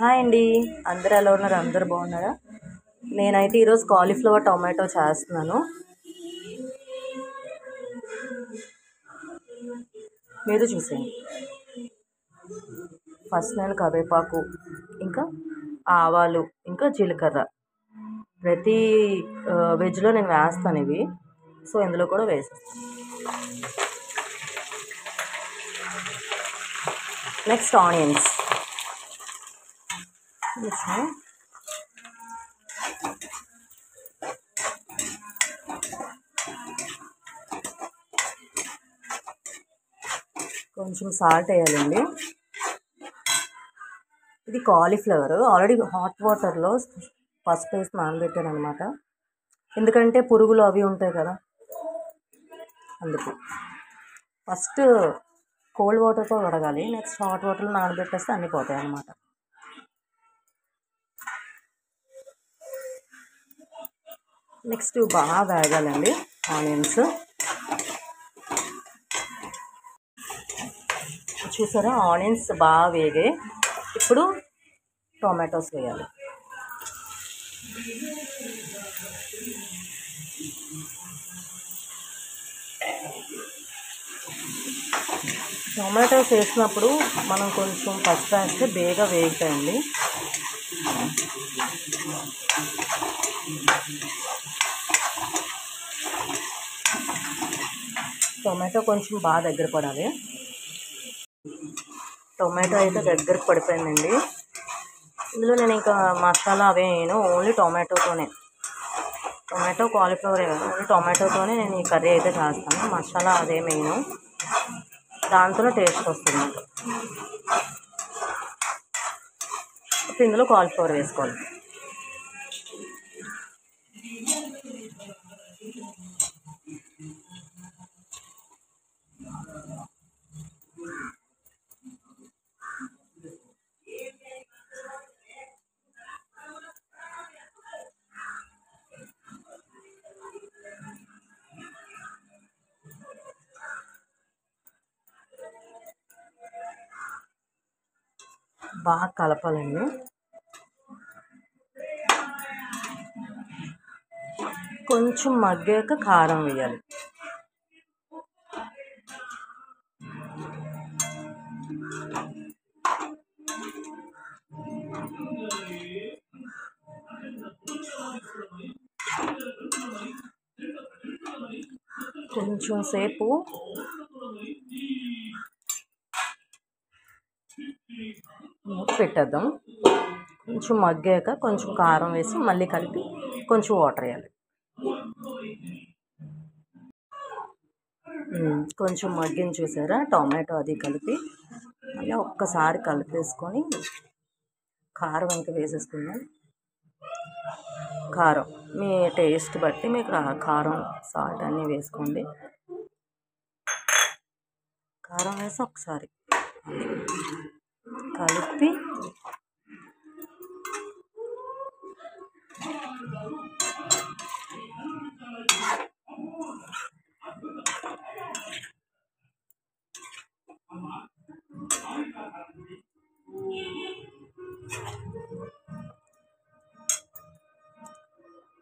Hi అండి, అందరు ఎలా ఉన్నారు? అందరు బాగున్నారా? నేనైతే ఈరోజు కాలీఫ్లవర్ టొమాటో చేస్తున్నాను. మీరు చూసేయండి. ఫస్ట్ నేను కరివేపాకు, ఇంకా ఆవాలు, ఇంకా జీలకర్ర ప్రతి వెజ్లో నేను వేస్తాను ఇవి. సో ఇందులో కూడా వేసేస్తాను. నెక్స్ట్ ఆనియన్స్ కొంచెం సాల్ట్ వేయాలండి. ఇది కాలీఫ్లవర్ ఆల్రెడీ హాట్ వాటర్లో పసుపు వేసి నానబెట్టాను అనమాట. ఎందుకంటే పురుగులు అవి ఉంటాయి కదా, అందుకు ఫస్ట్ కోల్డ్ వాటర్తో కడగాలి, నెక్స్ట్ హాట్ వాటర్లో నానబెట్టేస్తే అన్నీ పోతాయి అన్నమాట. నెక్స్ట్ బాగా వేగాలండి ఆనియన్స్. చూసారా, ఆనియన్స్ బాగా వేగాయి. ఇప్పుడు టొమాటోస్ వేయాలి. టొమాటోస్ వేసినప్పుడు మనం కొంచెం పసుపు వేస్తే బేగా వేగుతాయండి. టొమాటో కొంచెం బాగా దగ్గర పడాలి. టొమాటో అయితే దగ్గరకు పడిపోయిందండి. ఇందులో నేను ఇంకా మసాలా అవే వేయను, ఓన్లీ టొమాటోతోనే. టొమాటో కాలీఫ్లవరే కదా, ఓన్లీ టొమాటోతోనే నేను ఈ కర్రీ అయితే చేస్తాను. మసాలా అదే మెయిన్, దాంతోనే టేస్ట్ వస్తుంది. ఇప్పుడు ఇందులో కాలీఫ్లవర్ వేసుకోవాలి. బాగా కలపాలండి. కొంచెం మగ్గాక కారం వేయాలి. కొంచెం సేపు మూత పెట్టేద్దాం. కొంచెం మగ్గాక కొంచెం కారం వేసి మళ్ళీ కలిపి కొంచెం వాటర్ వేయాలి. కొంచెం మగ్గిన చూసారా, టొమాటో అది కలిపి మళ్ళీ ఒక్కసారి కలిపేసుకొని కారం ఇంకా వేసేసుకుందాం. కారం మీ టేస్ట్ బట్టి మీకు కారం సాల్ట్ అన్నీ వేసుకోండి. కారం వేసి ఒకసారి కలిపి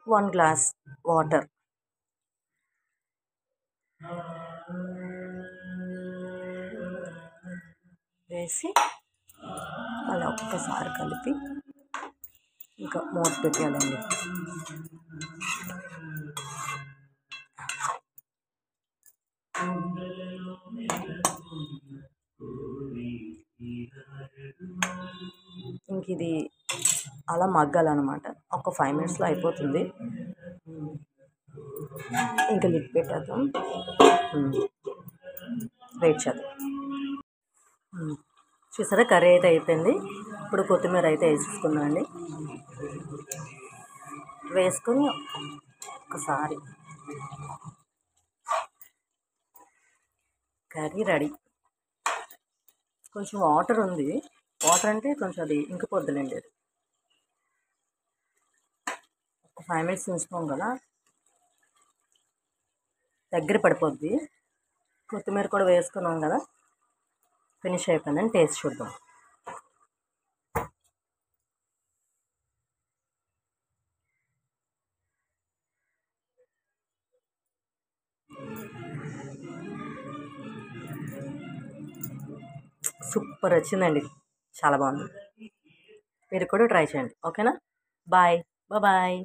వన్ గ్లాస్ వాటర్ వేసి అలా ఒక్కసారి కలిపి ఇంకా మూత పెట్టాలండి. ఇంక ఇది అలా మగ్గాలన్నమాట. ఒక 5 minutesలో అయిపోతుంది. ఇంకా లిడ్ పెట్టేద్దాం, వెయిట్ చేద్దాం. చూసారా, కర్రీ అయితే అయిపోయింది. ఇప్పుడు కొత్తిమీర అయితే వేసేసుకుందామండి. వేసుకొని ఒకసారి కర్రీ రెడీ. కొంచెం వాటర్ ఉంది, వాటర్ అంటే కొంచెం అది ఇంకిపోద్దులేండి. ఒక 5 minutes ఉంచుతాం కదా, దగ్గర పడిపోద్ది. కొత్తిమీర కూడా వేసుకున్నాం కదా, ఫినిష్ అయిపోయిందని టేస్ట్ చూద్దాం. సూపర్ వచ్చిందండి, చాలా బాగుంది. మీరు కూడా ట్రై చేయండి. ఓకేనా? Bye bye.